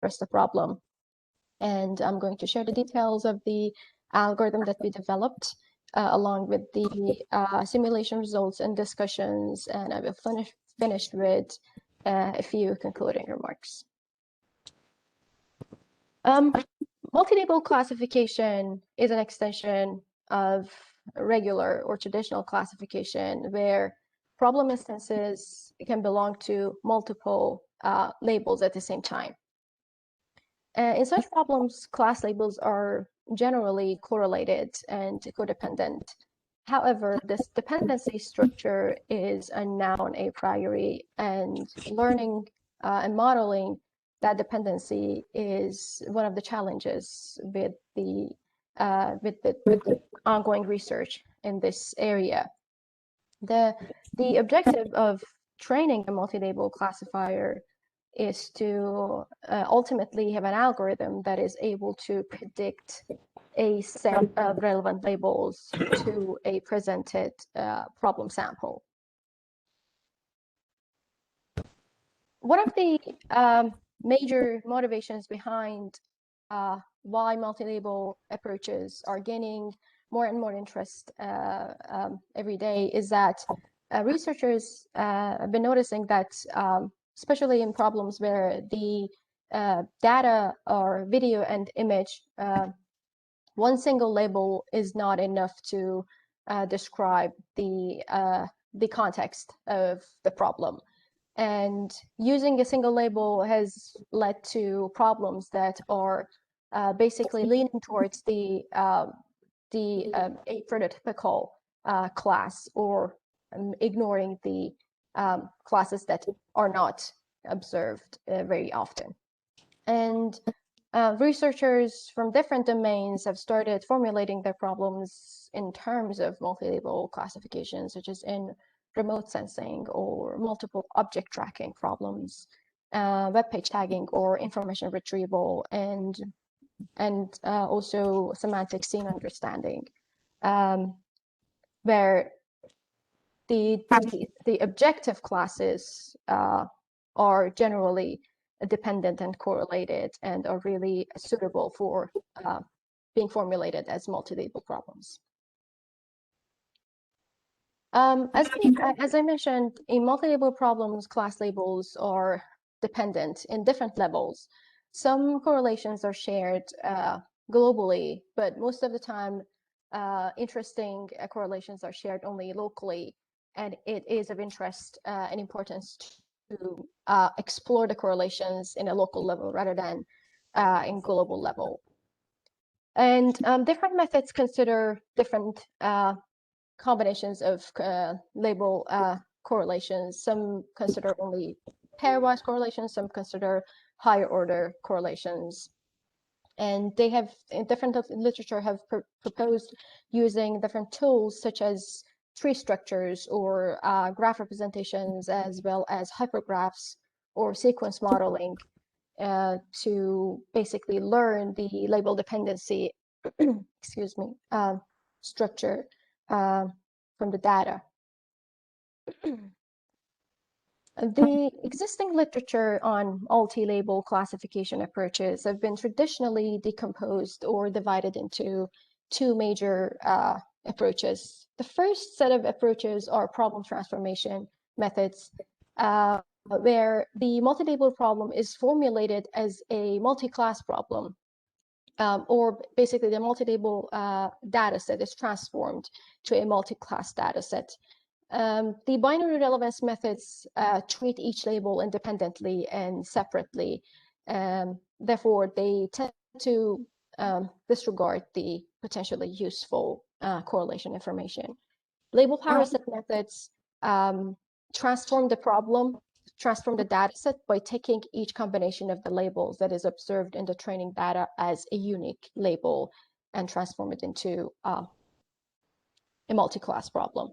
address the problem. And I'm going to share the details of the algorithm that we developed along with the simulation results and discussions, and I will finish with a few concluding remarks. Multi-label classification is an extension of regular or traditional classification where problem instances can belong to multiple labels at the same time. In such problems, class labels are generally correlated and codependent. However, this dependency structure is unknown a priori, and learning and modeling that dependency is one of the challenges with the ongoing research in this area. The objective of training a multi-label classifier is to ultimately have an algorithm that is able to predict a set of relevant labels to a presented problem sample. One of the major motivations behind why multi-label approaches are gaining more and more interest every day is that researchers have been noticing that especially in problems where the data or video and image, one single label is not enough to describe the context of the problem. And using a single label has led to problems that are basically leaning towards a prototypical class, or ignoring the classes that are not observed very often. And researchers from different domains have started formulating their problems in terms of multi-label classification, such as in remote sensing or multiple object tracking problems, web page tagging or information retrieval, and also semantic scene understanding, where the objective classes are generally dependent and correlated and are really suitable for being formulated as multi-label problems. As I mentioned, in multi-label problems, class labels are dependent in different levels. Some correlations are shared globally, but most of the time, interesting correlations are shared only locally, and it is of interest and importance to explore the correlations in a local level rather than in global level. And different methods consider different combinations of label correlations. Some consider only pairwise correlations, some consider higher order correlations. And they have, in different literature, have proposed using different tools such as tree structures or graph representations, as well as hypergraphs or sequence modeling to basically learn the label dependency excuse me, structure from the data. The existing literature on multi-label classification approaches have been traditionally decomposed or divided into two major approaches. The first set of approaches are problem transformation methods, where the multi-label problem is formulated as a multi-class problem, or basically the multi-label data set is transformed to a multi-class data set. The binary relevance methods treat each label independently and separately. Therefore, they tend to disregard the potentially useful correlation information. Label power set methods transform the data set by taking each combination of the labels that is observed in the training data as a unique label and transform it into a multi-class problem.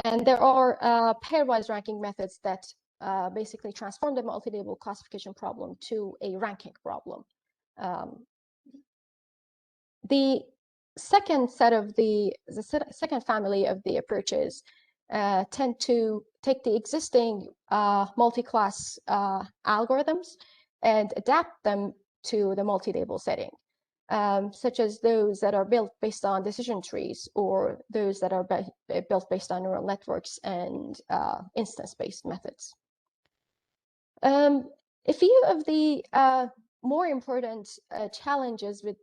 And there are pairwise ranking methods that basically transform the multi-label classification problem to a ranking problem. The second second family of the approaches tend to take the existing multi-class algorithms and adapt them to the multi-label setting, such as those that are built based on decision trees or those that are built based on neural networks and instance-based methods. A few of the more important challenges with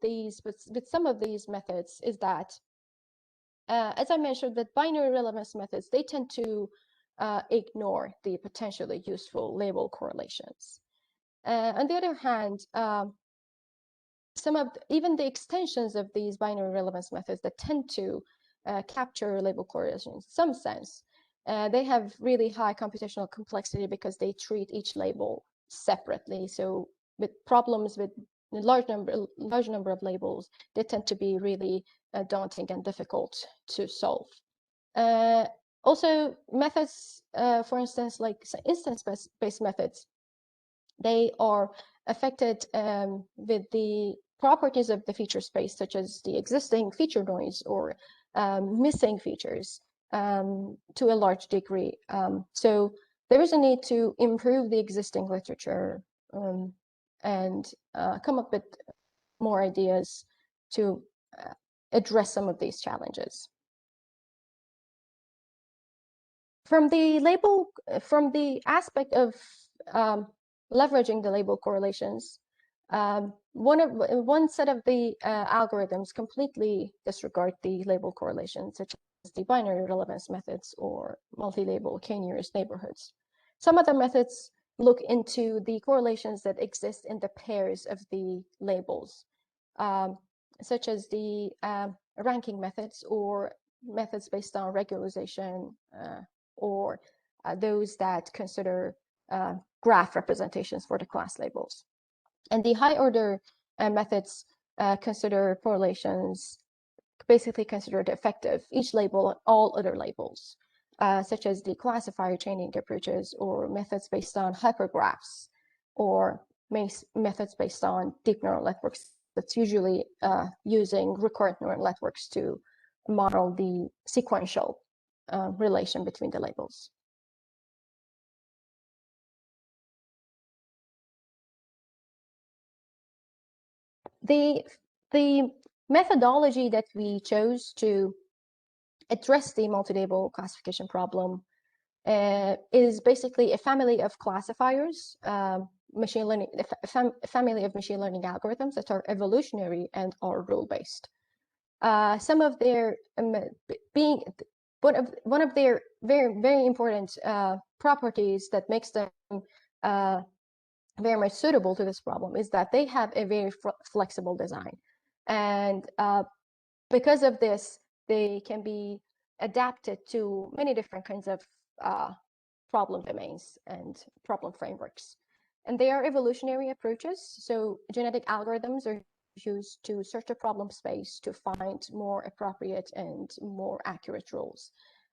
some of these methods is that, as I mentioned, that binary relevance methods, they tend to ignore the potentially useful label correlations. On the other hand, even the extensions of these binary relevance methods that tend to capture label correlations in some sense, they have really high computational complexity because they treat each label separately. So with problems with a large number of labels, they tend to be really daunting and difficult to solve. Also, methods, for instance, like instance-based methods, they are affected with the properties of the feature space, such as the existing feature noise or missing features to a large degree. So there is a need to improve the existing literature and come up with more ideas to address some of these challenges. From the aspect of leveraging the label correlations, one set of the algorithms completely disregard the label correlations, such as the binary relevance methods or multi-label k-nearest neighborhoods. Some other methods look into the correlations that exist in the pairs of the labels, such as the ranking methods or methods based on regularization, or those that consider graph representations for the class labels. And the high order methods consider correlations, basically considered effective, each label, all other labels, such as the classifier chaining approaches or methods based on hypergraphs or methods based on deep neural networks that's usually using recurrent neural networks to model the sequential relation between the labels. The methodology that we chose to address the multi-label classification problem is basically a family of classifiers, machine learning, a family of machine learning algorithms that are evolutionary and are rule-based. Some of their being one of their very important properties that makes them very much suitable to this problem is that they have a very flexible design, and because of this, they can be adapted to many different kinds of problem domains and problem frameworks. And they are evolutionary approaches, so genetic algorithms are used to search a problem space to find more appropriate and more accurate rules.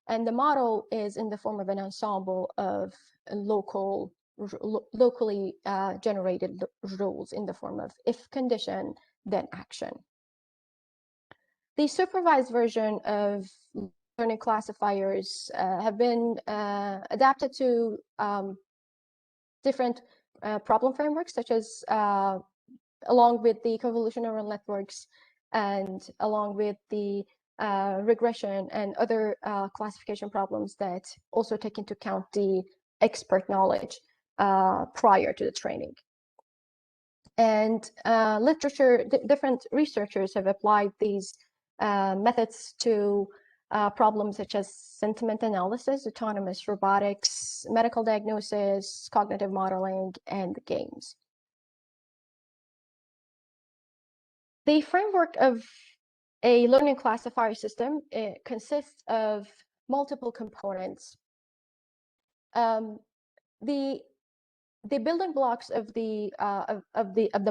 And the model is in the form of an ensemble of locally generated rules in the form of if condition, then action. The supervised version of learning classifiers have been adapted to different problem frameworks, such as along with the convolutional neural networks and along with the regression and other classification problems that also take into account the expert knowledge prior to the training. And different researchers have applied these methods to problems such as sentiment analysis, autonomous robotics, medical diagnosis, cognitive modeling, and games. The framework of a learning classifier system consists of multiple components. The building blocks of the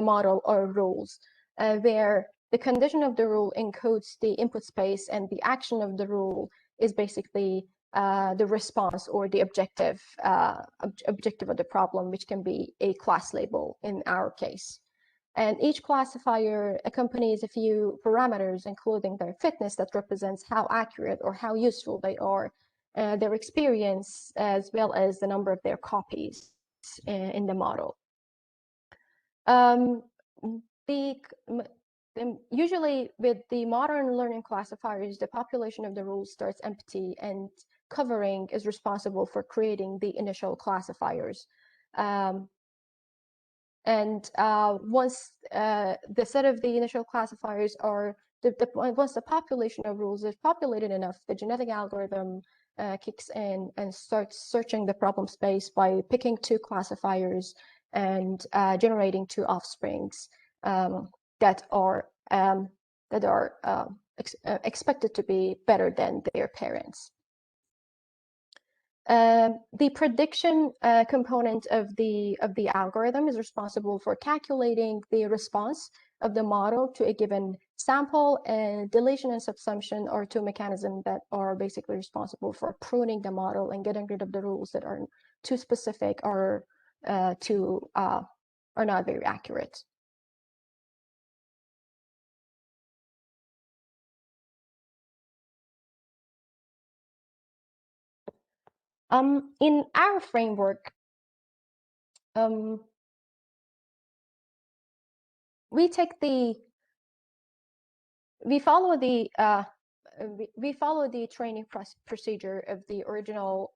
model are rules, where the condition of the rule encodes the input space, and the action of the rule is basically the response or the objective of the problem, which can be a class label in our case. And each classifier accompanies a few parameters, including their fitness that represents how accurate or how useful they are, their experience, as well as the number of their copies in the model. Um, Usually with the modern learning classifiers, the population of the rules starts empty and covering is responsible for creating the initial classifiers. Um, and once the set of the initial classifiers are, once the population of rules is populated enough, the genetic algorithm kicks in and starts searching the problem space by picking two classifiers and generating two offsprings that are expected to be better than their parents. The prediction component of the algorithm is responsible for calculating the response of the model to a given sample, and deletion and subsumption are two mechanisms that are basically responsible for pruning the model and getting rid of the rules that are too specific or are not very accurate. In our framework, we take the we follow the training procedure of the original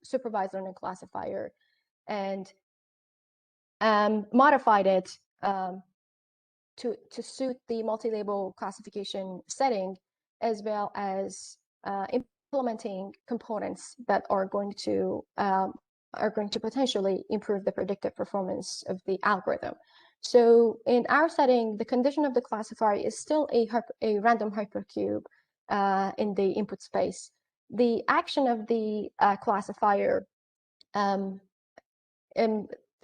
supervised learning classifier and modified it to suit the multi-label classification setting, as well as implementing components that are going to potentially improve the predictive performance of the algorithm. So in our setting, the condition of the classifier is still a random hypercube in the input space. The action of the classifier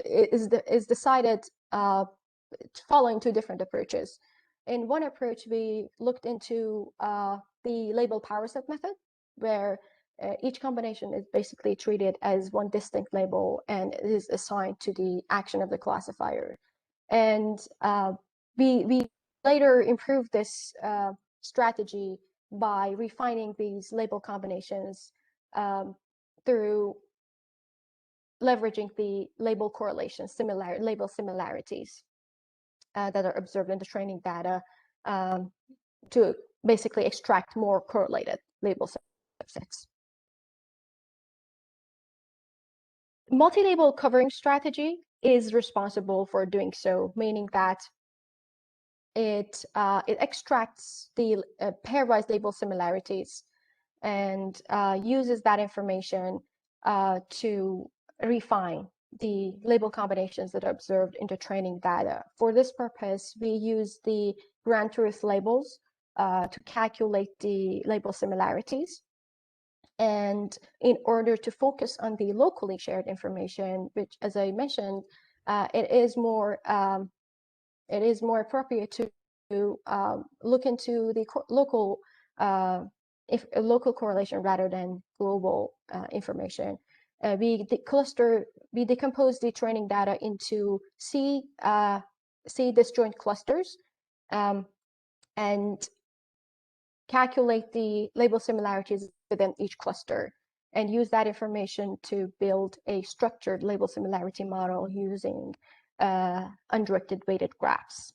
is decided following two different approaches. In one approach, we looked into the label power set method, where each combination is basically treated as one distinct label and is assigned to the action of the classifier. And we later improved this strategy by refining these label combinations through leveraging the label correlations, label similarities that are observed in the training data to basically extract more correlated label subsets. Multi-label covering strategy is responsible for doing so, meaning that it extracts the pairwise label similarities and uses that information to refine the label combinations that are observed in the training data. For this purpose, we use the ground truth labels to calculate the label similarities. And in order to focus on the locally shared information, which, as I mentioned, it is more appropriate to look into the local local correlation rather than global information. We decompose the training data into C disjoint clusters and calculate the label similarities within each cluster and use that information to build a structured label similarity model using undirected weighted graphs.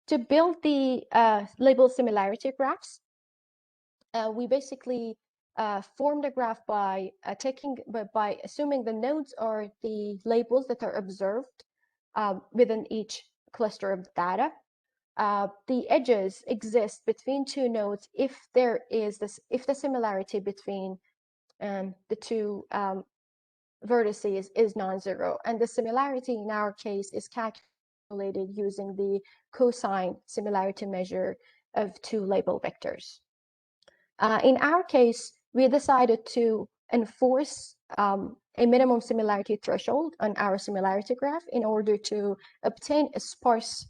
To build the label similarity graphs, we basically form the graph by assuming the nodes are the labels that are observed within each cluster of data. The edges exist between two nodes if the similarity between the two vertices is non-zero, and the similarity in our case is calculated using the cosine similarity measure of two label vectors. In our case, we decided to enforce a minimum similarity threshold on our similarity graph in order to obtain a sparse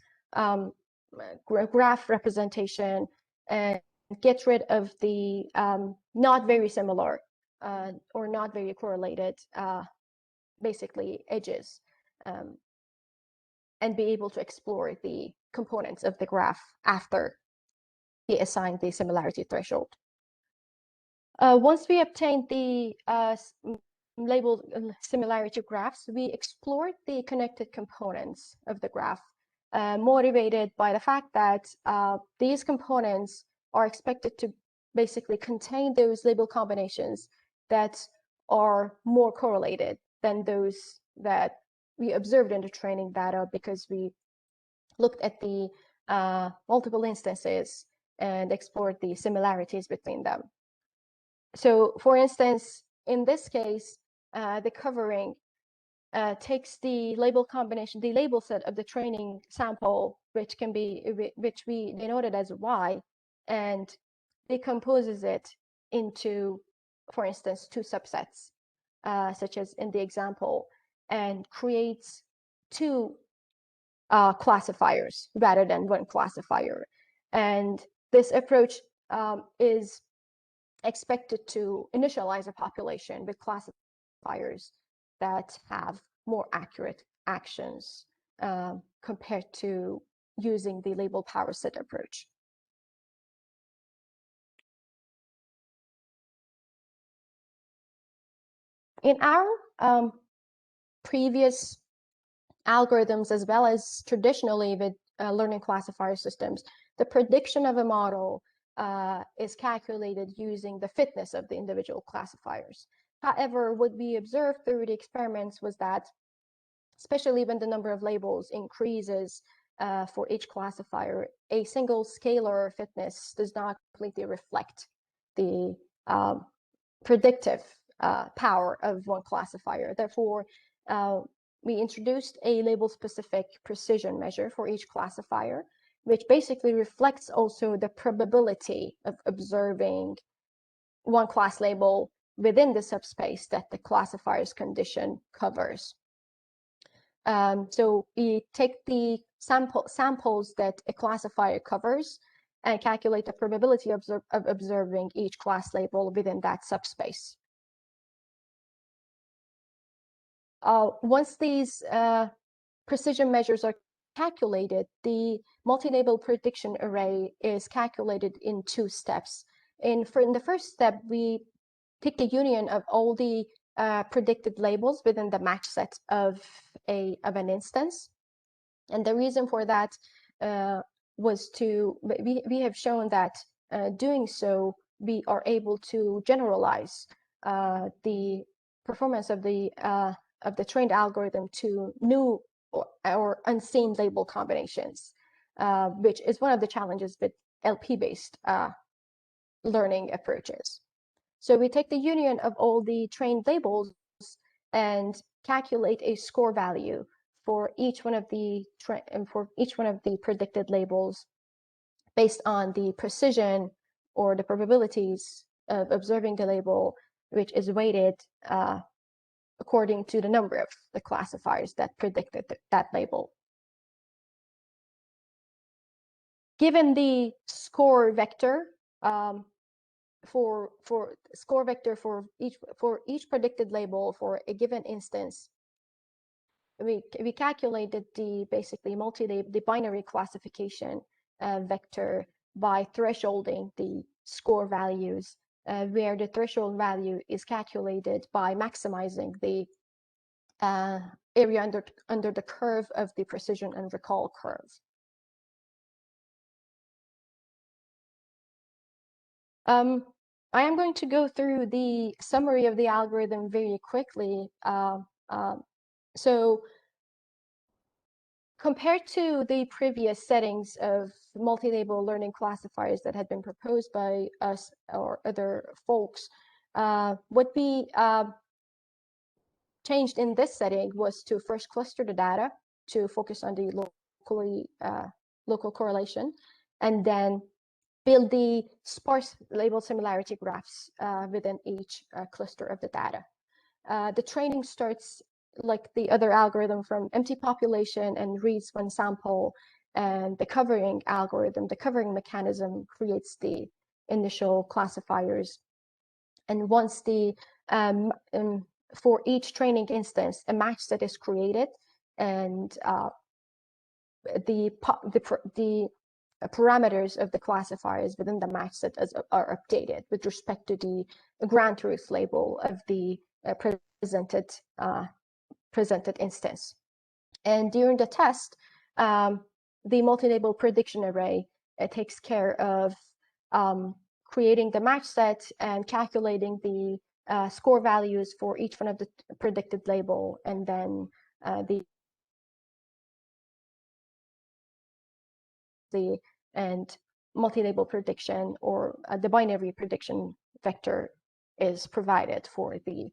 graph representation and get rid of the not very similar or not very correlated basically edges and be able to explore the components of the graph after we assign the similarity threshold. Once we obtain the label similarity graphs, we explored the connected components of the graph, motivated by the fact that these components are expected to basically contain those label combinations that are more correlated than those that we observed in the training data, because we looked at the multiple instances and explored the similarities between them. So for instance, in this case, the covering takes the label combination, the label set of the training sample, which we denoted as Y, and decomposes it into, for instance, two subsets, such as in the example, and creates two classifiers rather than one classifier. And this approach is expected to initialize a population with classifiers that have more accurate actions compared to using the label power set approach. In our previous algorithms, as well as traditionally with learning classifier systems, the prediction of a model is calculated using the fitness of the individual classifiers. However, what we observed through the experiments was that, especially when the number of labels increases for each classifier, a single scalar fitness does not completely reflect the predictive power of one classifier. Therefore, we introduced a label-specific precision measure for each classifier, which basically reflects also the probability of observing one class label within the subspace that the classifier's condition covers. So we take the samples that a classifier covers and calculate the probability of observing each class label within that subspace. Once these precision measures are calculated, the multi-label prediction array is calculated in two steps. In the first step, we pick the union of all the predicted labels within the match set of an instance. And the reason for that was we have shown that doing so, we are able to generalize the performance of the trained algorithm to new or unseen label combinations, which is one of the challenges with LP-based learning approaches. So we take the union of all the trained labels and calculate a score value for each one of the predicted labels based on the precision or the probabilities of observing the label, which is weighted according to the number of the classifiers that predicted that label. Given the score vector for each predicted label for a given instance, we calculated the binary classification vector by thresholding the score values, where the threshold value is calculated by maximizing the area under the curve of the precision and recall curve. I am going to go through the summary of the algorithm very quickly. So compared to the previous settings of multi-label learning classifiers that had been proposed by us or other folks, what we changed in this setting was to first cluster the data to focus on the local correlation, and then build the sparse label similarity graphs within each cluster of the data. The training starts like the other algorithm from empty population and reads one sample, and the covering algorithm, the covering mechanism, creates the initial classifiers. And once for each training instance, a match set is created, and the parameters of the classifiers within the match set are updated with respect to the ground truth label of the presented instance. And during the test, the multi-label prediction array takes care of creating the match set and calculating the score values for each one of the predicted label, and then the multi-label prediction, or the binary prediction vector, is provided for the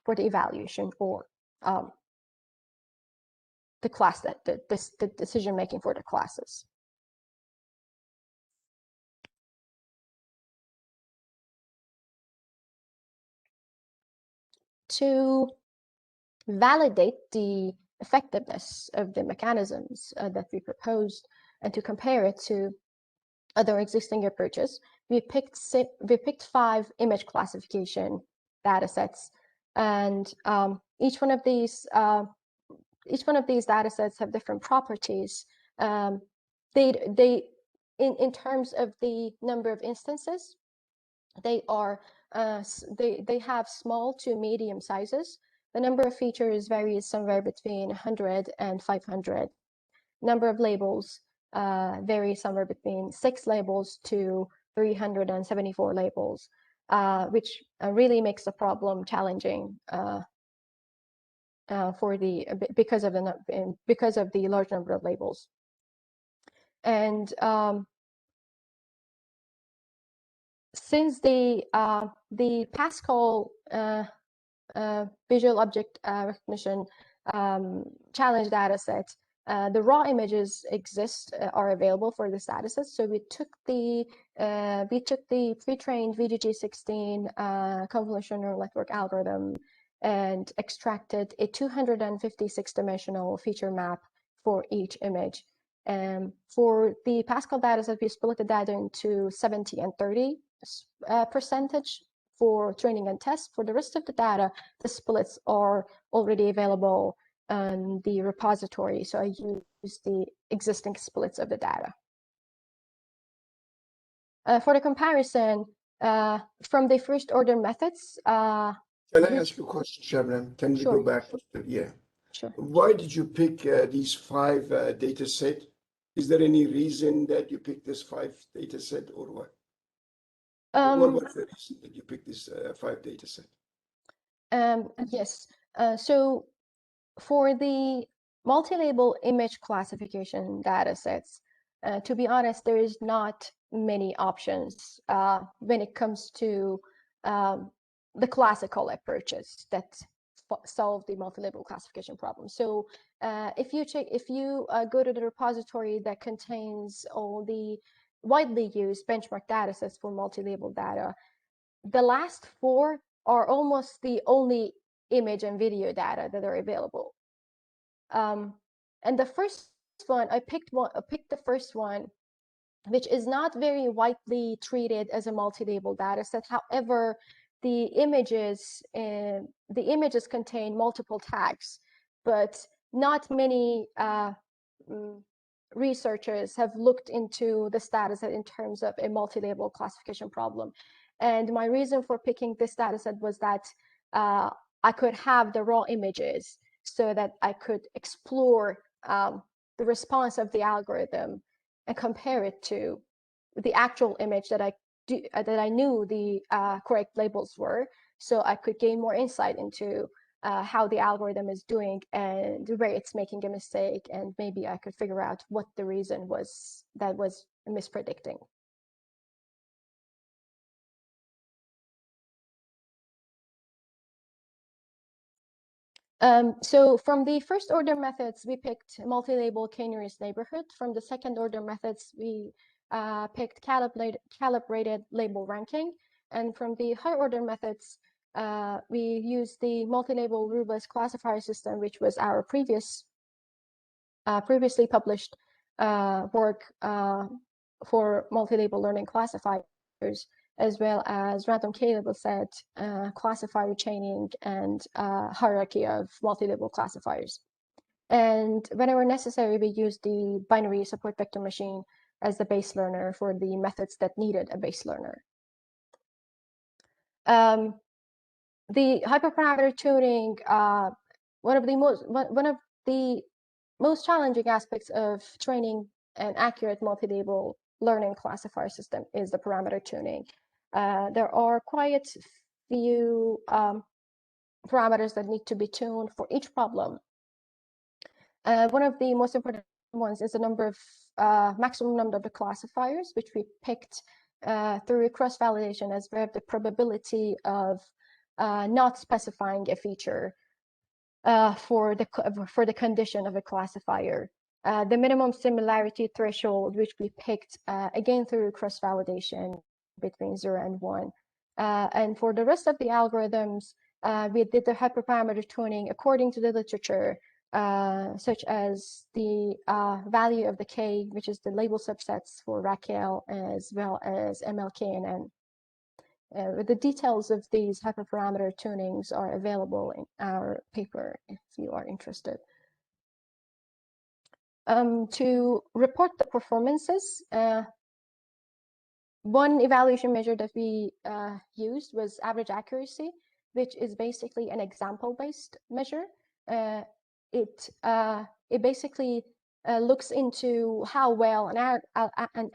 evaluation, or the class, that the decision making for the classes. To validate the effectiveness of the mechanisms that we proposed, and to compare it to other existing approaches, we picked 5 image classification data sets, and each one of these data sets have different properties. In terms of the number of instances, they have small to medium sizes. The number of features varies somewhere between 100 and 500. Number of labels vary somewhere between 6 labels to 374 labels, which really makes the problem challenging because of the large number of labels. And since the Pascal visual object recognition challenge data set, the raw images are available for this data set. So we took the pre-trained VGG16 convolutional neural network algorithm and extracted a 256-dimensional feature map for each image. For the Pascal data set, we split the data into 70 and 30 percentage for training and test. For the rest of the data, the splits are already available on the repository, so I use the existing splits of the data. For the comparison, from the first order methods. Can I ask you a question, Shabnam? Can we go back? Yeah. Sure. Why did you pick these 5 data set? Is there any reason that you picked this 5 data set, or what? What was the reason that you picked this 5 data set? Yes. So for the multi-label image classification data sets, to be honest, there is not many options when it comes to the classical approaches that solve the multi-label classification problem. So if you go to the repository that contains all the widely used benchmark data sets for multi-label data, the last 4 are almost the only image and video data that are available. And the first one, I picked the first one, which is not very widely treated as a multi-label data set. However, the images contain multiple tags, but not many researchers have looked into this data set in terms of a multi-label classification problem. And my reason for picking this data set was that I could have the raw images so that I could explore the response of the algorithm and compare it to the actual image that I knew the correct labels were, so I could gain more insight into how the algorithm is doing and where it's making a mistake, and maybe I could figure out what the reason was that was mispredicting. So from the first order methods, we picked multi-label k-nearest neighborhood. From the second order methods, we picked calibrated label ranking. And from the higher order methods, we used the multi-label rule-based classifier system, which was our previously published work for multi-label learning classifiers, as well as random k-label set, classifier chaining, and hierarchy of multi-label classifiers. And whenever necessary, we use the binary support vector machine as the base learner for the methods that needed a base learner. the hyperparameter tuning, one of the most challenging aspects of training an accurate multi-label learning classifier system is the parameter tuning. There are quite few parameters that need to be tuned for each problem. One of the most important ones is the number of maximum number of the classifiers, which we picked through cross-validation as well as the probability of not specifying a feature for the condition of a classifier. The minimum similarity threshold, which we picked again through cross-validation between 0 and 1. And for the rest of the algorithms, we did the hyperparameter tuning according to the literature, such as the value of the K, which is the label subsets for Raquel, as well as MLK and N. The details of these hyperparameter tunings are available in our paper if you are interested. To report the performances, one evaluation measure that we used was average accuracy, which is basically an example-based measure. It basically looks into how well an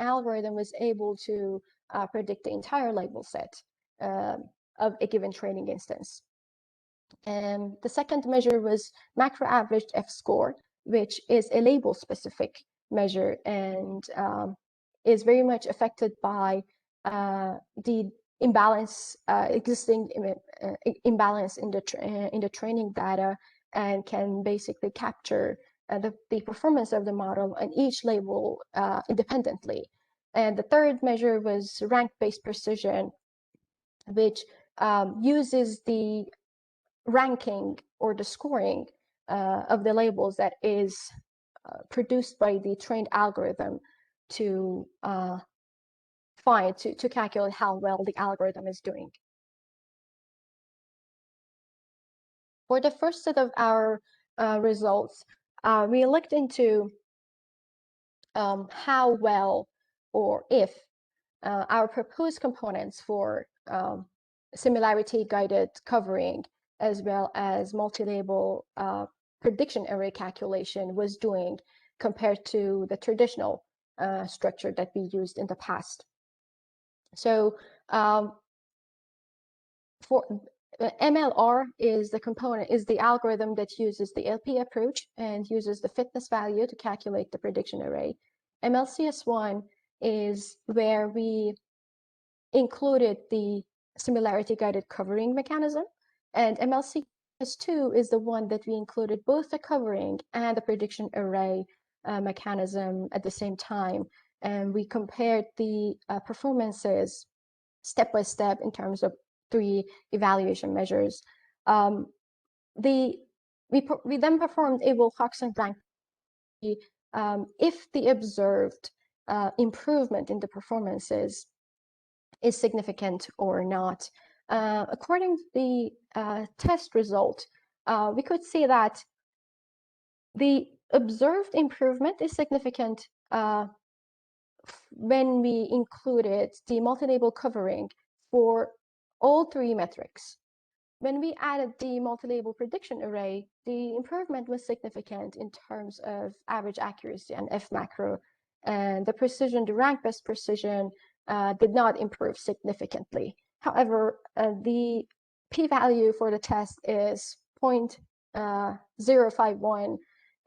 algorithm was able to predict the entire label set of a given training instance. And the second measure was macro averaged F-score, which is a label-specific measure and is very much affected by the existing imbalance in the training data, and can basically capture the performance of the model and each label independently. And the third measure was rank-based precision, which uses the ranking or the scoring of the labels that is produced by the trained algorithm to calculate how well the algorithm is doing. For the first set of our results, we looked into how well or if our proposed components for similarity guided covering as well as multi-label prediction array calculation was doing compared to the traditional structure that we used in the past. So for MLR is the algorithm that uses the LP approach and uses the fitness value to calculate the prediction array. MLCS1 is where we included the similarity guided covering mechanism, and MLCS2 is the one that we included both the covering and the prediction array mechanism at the same time, and we compared the performances step by step in terms of 3 evaluation measures. We then performed a Wilcoxon rank if the observed improvement in the performances is significant or not. According to the test result, we could see that the observed improvement is significant when we included the multi-label covering for all 3 metrics. When we added the multi-label prediction array, the improvement was significant in terms of average accuracy and F macro, and the precision, the rank-based precision, did not improve significantly. However, the p-value for the test is 0.051.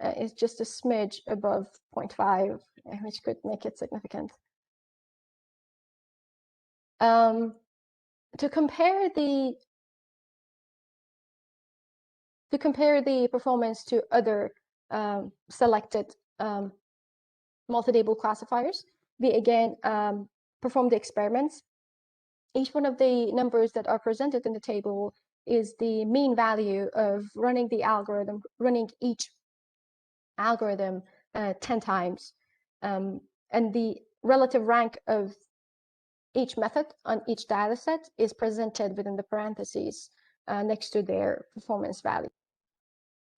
It's just a smidge above 0.5, which could make it significant. To compare the performance to other selected multi-label classifiers, we again performed the experiments. Each one of the numbers that are presented in the table is the mean value of running each algorithm 10 times. And the relative rank of each method on each data set is presented within the parentheses next to their performance value.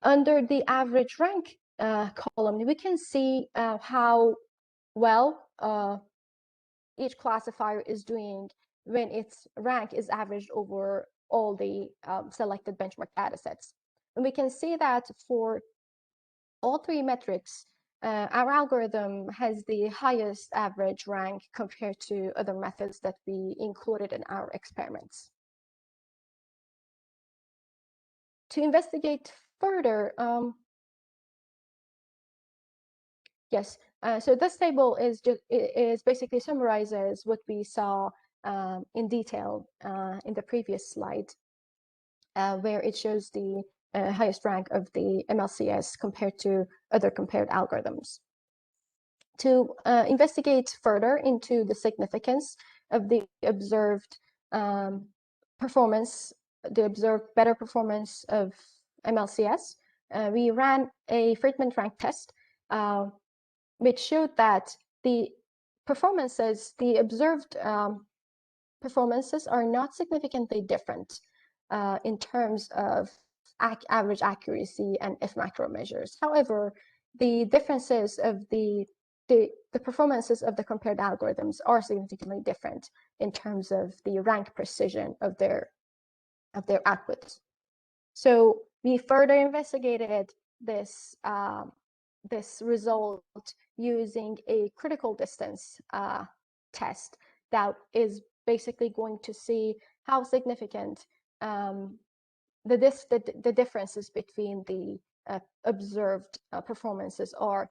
Under the average rank column, we can see how well each classifier is doing when its rank is averaged over all the selected benchmark data sets. And we can see that for all three metrics, our algorithm has the highest average rank compared to other methods that we included in our experiments. To investigate further, yes, so this table is basically summarizes what we saw in detail in the previous slide, where it shows the highest rank of the MLCS compared to other compared algorithms. To investigate further into the significance of the observed performance, the observed better performance of MLCS, we ran a Friedman rank test, which showed that the performances, the observed performances are not significantly different in terms of average accuracy and F macro measures. However, the differences of the performances of the compared algorithms are significantly different in terms of the rank precision of their outputs. So we further investigated this this result using a critical distance test that is basically going to see how significant the differences between the observed performances are.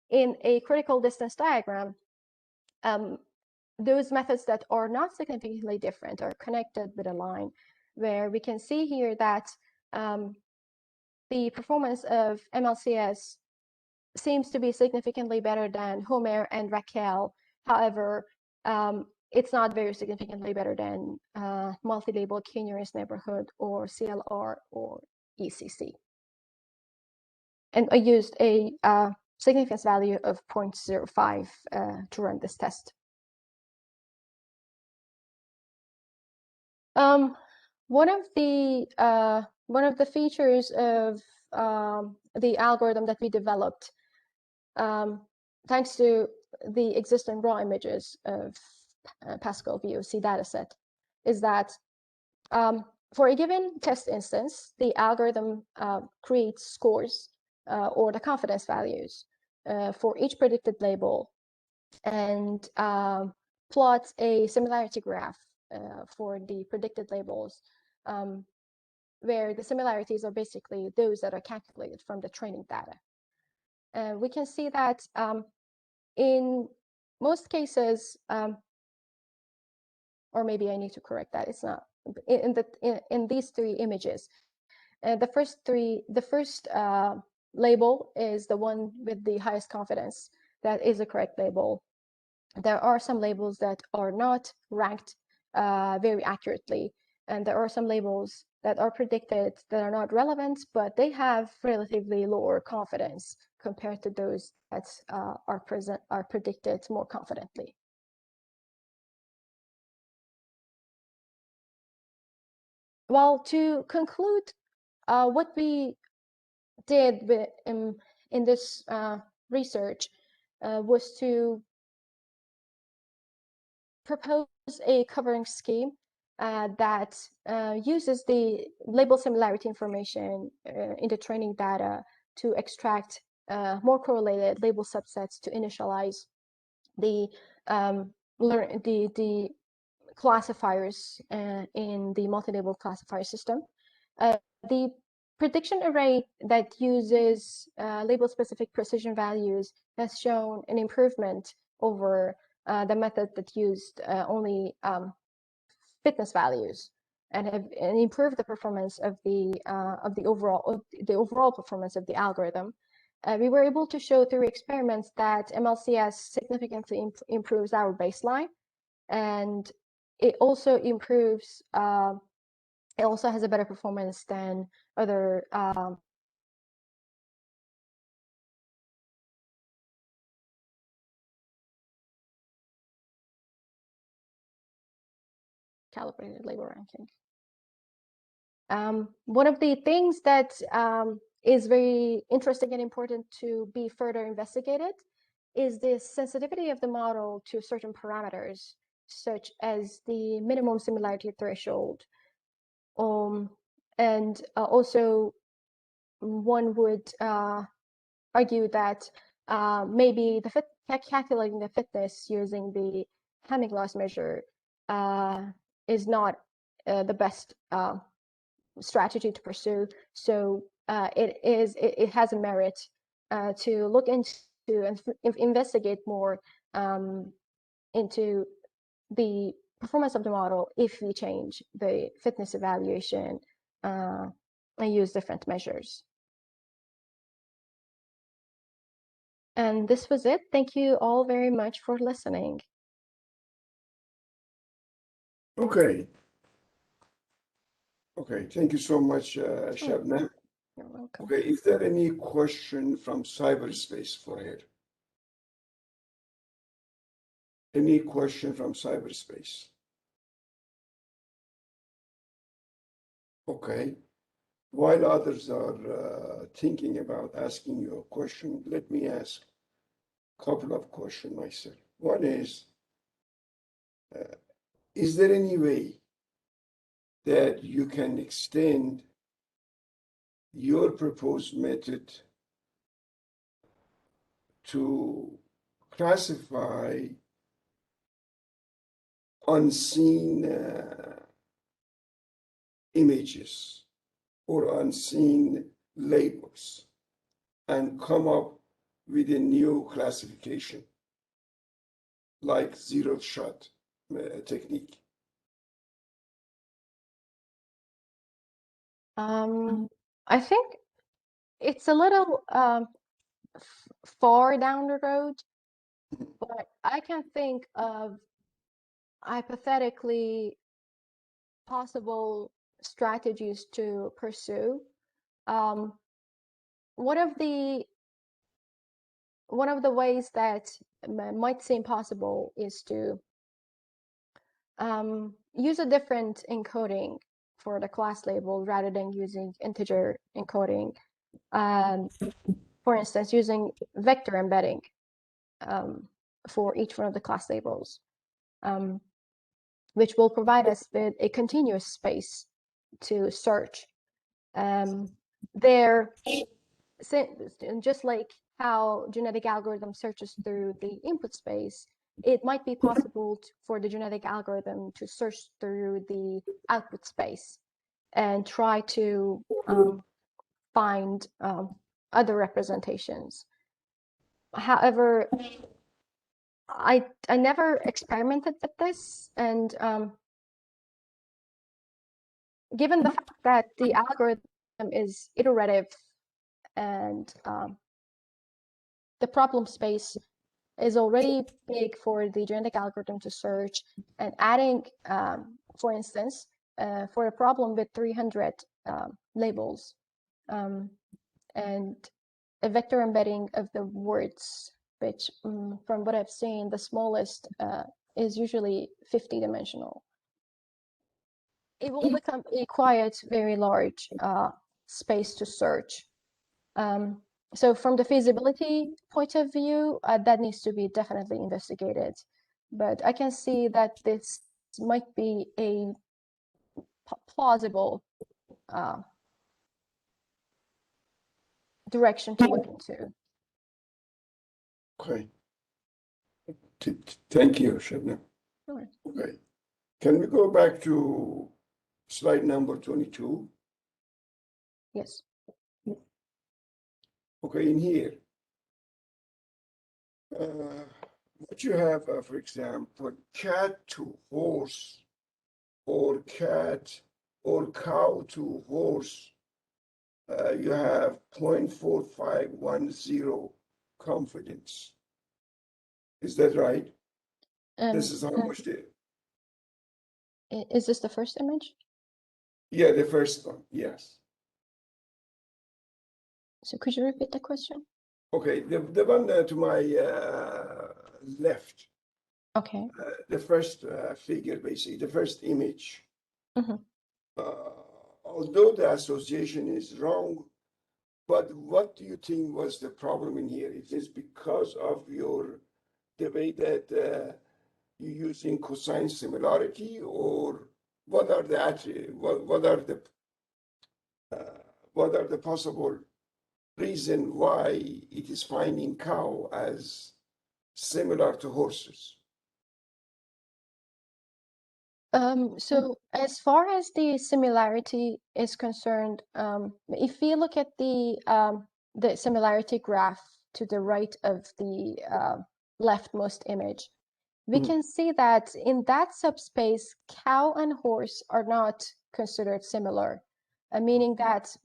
In a critical distance diagram, those methods that are not significantly different are connected with a line, where we can see here that the performance of MLCS seems to be significantly better than Homer and Raquel. However, it's not very significantly better than multi-label k-nearest neighborhood or CLR or ECC. And I used a significance value of 0.05 to run this test. One of the features of the algorithm that we developed, thanks to the existing raw images of Pascal VOC dataset, is that for a given test instance, the algorithm creates scores or the confidence values for each predicted label, and plots a similarity graph for the predicted labels, where the similarities are basically those that are calculated from the training data. We can see that in most cases, or maybe I need to correct that, it's not, in these three images, the first label is the one with the highest confidence. That is a correct label. There are some labels that are not ranked very accurately, and there are some labels that are predicted that are not relevant, but they have relatively lower confidence compared to those that are predicted more confidently. Well, to conclude, what we did in this research was to propose a covering scheme that uses the label similarity information in the training data to extract more correlated label subsets to initialize the classifiers in the multi-label classifier system. The prediction array that uses label-specific precision values has shown an improvement over the method that used only fitness values, and improved the performance of the overall performance of the algorithm. We were able to show through experiments that MLCS significantly improves our baseline, and it also improves. It also has a better performance than other calibrated label ranking. One of the things that is very interesting and important to be further investigated is the sensitivity of the model to certain parameters, such as the minimum similarity threshold And also, one would argue that maybe calculating the fitness using the Hamming loss measure is not the best strategy to pursue. So it has a merit to look into and investigate more into the performance of the model if we change the fitness evaluation and use different measures. And this was it. Thank you all very much for listening. Okay. Okay, thank you so much, Shabnam. You're welcome. Okay, is there any question from cyberspace for her? Any question from cyberspace? Okay. While others are thinking about asking you a question, let me ask a couple of questions myself. One is there any way that you can extend your proposed method to classify unseen images or unseen labels and come up with a new classification like zero shot technique? I think it's a little far down the road, but I can think of hypothetically possible strategies to pursue. Um, one of the ways that might seem possible is to use a different encoding for the class label rather than using integer encoding. For instance, using vector embedding for each one of the class labels, which will provide us with a continuous space to search. There, just like how genetic algorithm searches through the input space, it might be possible for the genetic algorithm to search through the output space and try to find other representations. However, I never experimented with this, and given the fact that the algorithm is iterative and the problem space is already big for the genetic algorithm to search, and adding, for instance, for a problem with 300 labels and a vector embedding of the words, which from what I've seen, the smallest is usually 50 dimensional. It will become a quite very large space to search. So from the feasibility point of view, that needs to be definitely investigated. But I can see that this might be a plausible direction to look into. Okay. Thank you, Shabnam. Sure. Okay. Can we go back to slide number 22? Yes. Okay, in here, what you have, for example, cat to horse, or cat or cow to horse, you have 0.4510 confidence. Is that right? This is how much there. Is this the first image? Yeah, the first one, yes. So could you repeat the question? Okay, the one to my left. Okay. The first figure, basically, the first image. Although the association is wrong, but what do you think was the problem in here? Is this because of the way that you're using cosine similarity, or what are the what are the possible reason why it is finding cow as similar to horses? So as far as the similarity is concerned, if we look at the similarity graph to the right of the leftmost image, we can see that in that subspace, cow and horse are not considered similar, meaning that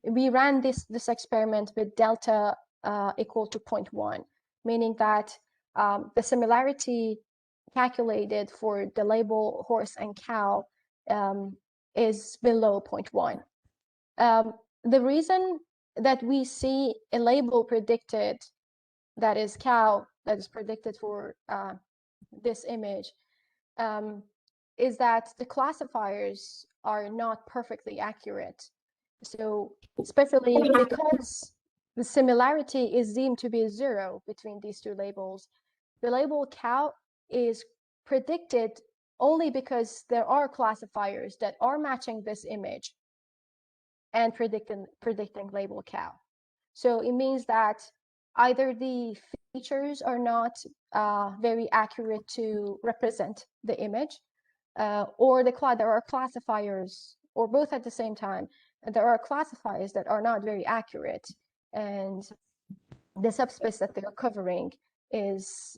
we ran this experiment with delta equal to 0.1, meaning that the similarity calculated for the label horse and cow is below 0.1. The reason that we see a label predicted that is cow, that is predicted for this image, is that the classifiers are not perfectly accurate. So especially because the similarity is deemed to be 0 between these two labels, the label cow is predicted only because there are classifiers that are matching this image and predicting label cow. So it means that either the features are not very accurate to represent the image, or there are classifiers, or both at the same time, there are classifiers that are not very accurate, and the subspace that they're covering is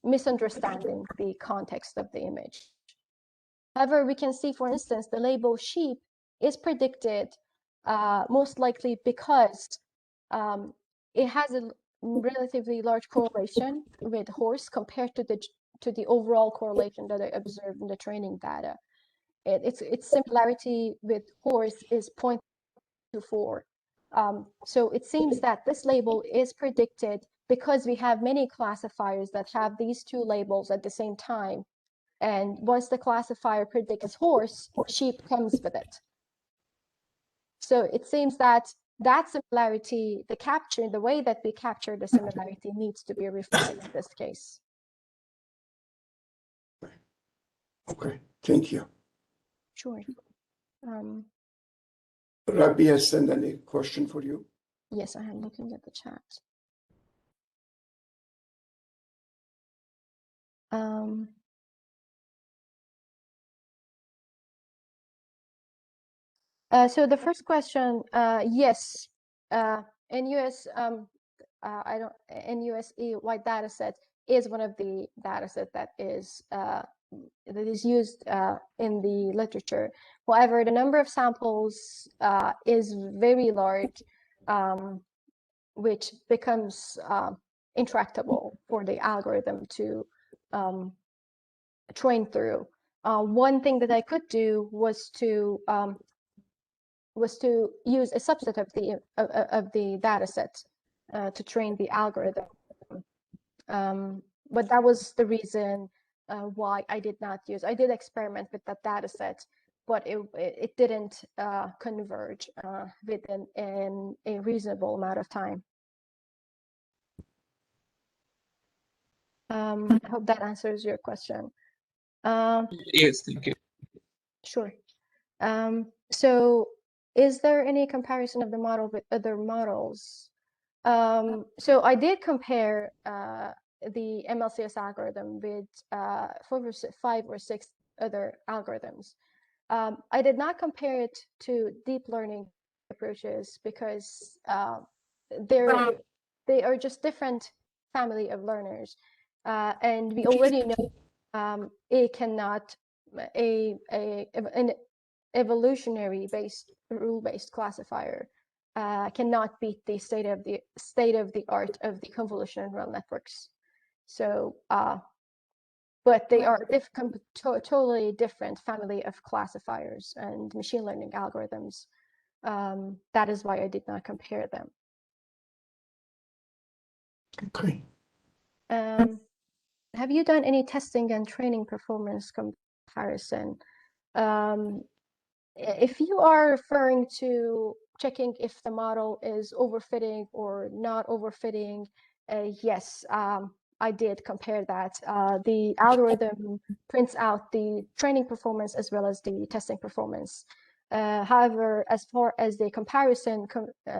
misunderstanding the context of the image. However, we can see, for instance, the label sheep is predicted most likely because it has a relatively large correlation with horse compared to the overall correlation that I observed in the training data. Its similarity with horse is 0.24. So it seems that this label is predicted because we have many classifiers that have these two labels at the same time. And once the classifier predicts horse, sheep comes with it. So it seems that similarity, the way that we capture the similarity needs to be refined in this case. Okay, thank you. Sure. Rabbi has sent a question for you. Yes, I am looking at the chat. So the first question, yes, NUS, NUSE white data set is one of the data set that is used in the literature. However, the number of samples is very large, which becomes intractable for the algorithm to train through. One thing that I could do was to use a subset of the data set to train the algorithm. But that was the reason why I did not use. I did experiment with that data set, but it didn't converge within a reasonable amount of time. I hope that answers your question. Yes, thank you. Sure. So is there any comparison of the model with other models? So I did compare the MLCS algorithm with 5 or 6 other algorithms. I did not compare it to deep learning approaches because they are just different family of learners, and we already know an evolutionary based rule-based classifier cannot beat the state of the art of the convolutional neural networks. So, but they are totally different family of classifiers and machine learning algorithms. That is why I did not compare them. Okay. Have you done any testing and training performance comparison? If you are referring to checking if the model is overfitting or not overfitting, yes, I did compare that. The algorithm prints out the training performance as well as the testing performance. However, as far as the comparison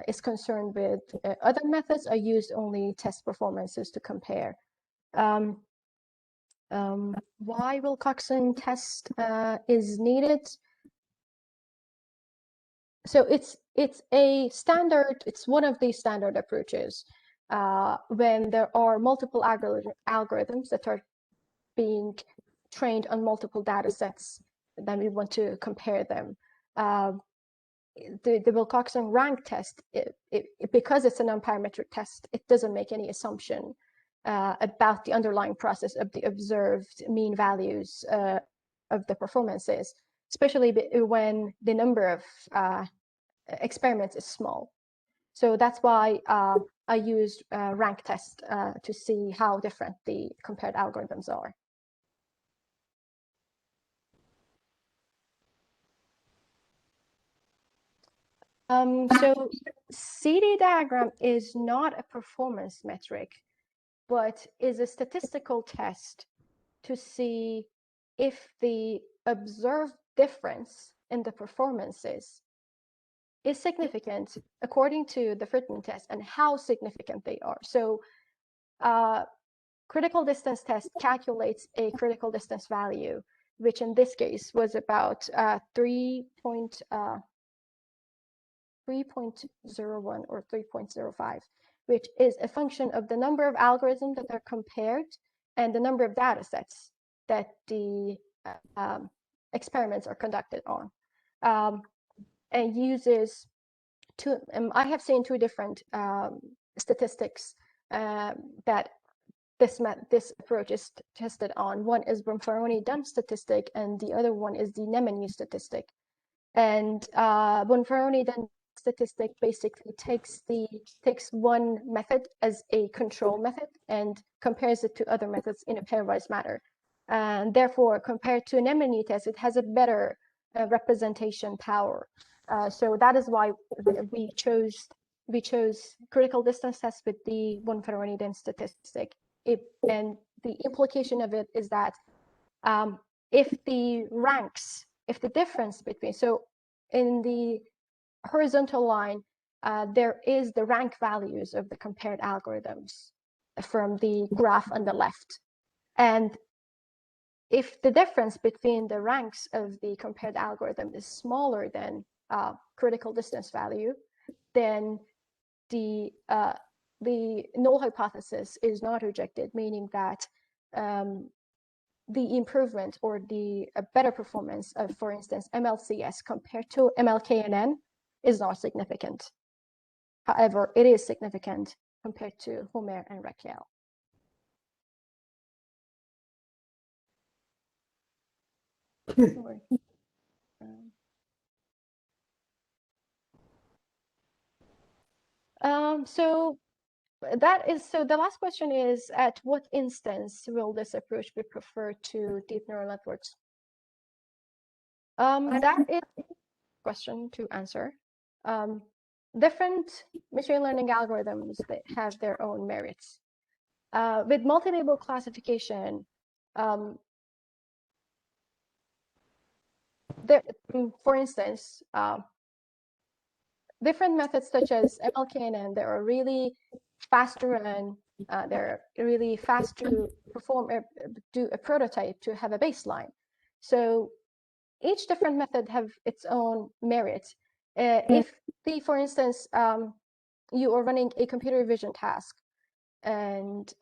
is concerned with other methods, I used only test performances to compare. Why Wilcoxon test is needed? So it's a standard, it's one of the standard approaches when there are multiple algorithms that are being trained on multiple data sets, then we want to compare them. The Wilcoxon rank test, because it's a non-parametric test, it doesn't make any assumption about the underlying process of the observed mean values of the performances, especially when the number of experiments is small. So that's why I used rank test to see how different the compared algorithms are. So CD diagram is not a performance metric, but is a statistical test to see if the observed difference in the performances is significant according to the Fridman test and how significant they are. So critical distance test calculates a critical distance value, which in this case was about 3.01 or 3.05, which is a function of the number of algorithms that are compared and the number of data sets that the experiments are conducted on. And uses two, I have seen two different statistics that this approach is tested on. One is Bonferroni-Dunn statistic, and the other one is the Nemenu statistic. And Bonferroni-Dunn statistic basically takes one method as a control method and compares it to other methods in a pairwise manner. And therefore, compared to a Nemenu test, it has a better representation power. So that is why we chose critical distance test with the Bonferroni-Dunn statistic. And the implication of it is that if the difference between, so in the horizontal line, there is the rank values of the compared algorithms from the graph on the left. And if the difference between the ranks of the compared algorithm is smaller than critical distance value, then the null hypothesis is not rejected, meaning that the improvement or the better performance of, for instance, MLCS compared to MLKNN is not significant. However, it is significant compared to Homer and Raquel. So the last question is, at what instance will this approach be preferred to deep neural networks? That is a question to answer. Different machine learning algorithms that have their own merits. With multi-label classification, for instance, different methods such as MLKNN, they are really fast to run, they're really fast to perform, do a prototype to have a baseline. So each different method have its own merit. If for instance, you are running a computer vision task and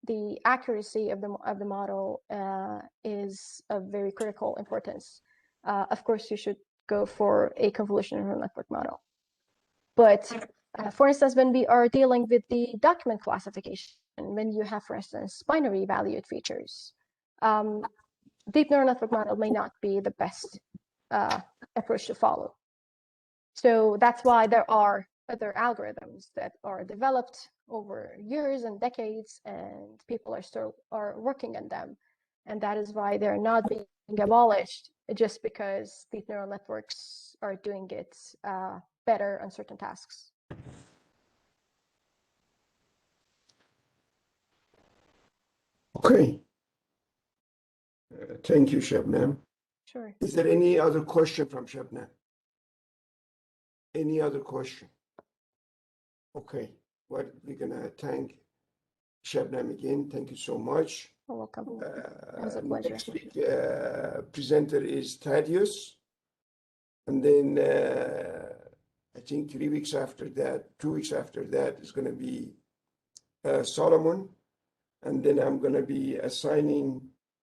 the accuracy of the model is of very critical importance, of course you should go for a convolutional neural network model. But for instance, when we are dealing with the document classification, when you have, for instance, binary valued features, deep neural network model may not be the best approach to follow. So that's why there are other algorithms that are developed over years and decades, and people are still working on them. And that is why they're not being abolished just because deep neural networks are doing it better on certain tasks. Okay. Thank you, Shabnam. Sure. Is there any other question from Shabnam? Any other question? Okay. Well, we're gonna thank Shabnam again. Thank you so much. You're welcome. It was a pleasure. Next week, presenter is Thaddeus. And then I think 3 weeks after that, 2 weeks after that is going to be Solomon. And then I'm going to be assigning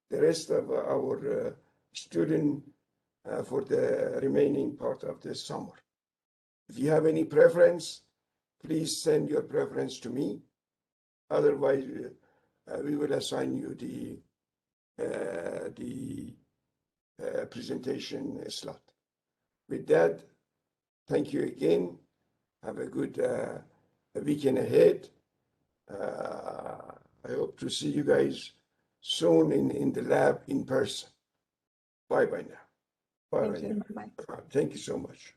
the rest of our student for the remaining part of the summer. If you have any preference, please send your preference to me. Otherwise, we will assign you the presentation slot. With that, thank you again. Have a good weekend ahead. I hope to see you guys soon in the lab in person. Bye now. Bye. Thank you. Bye. Thank you so much.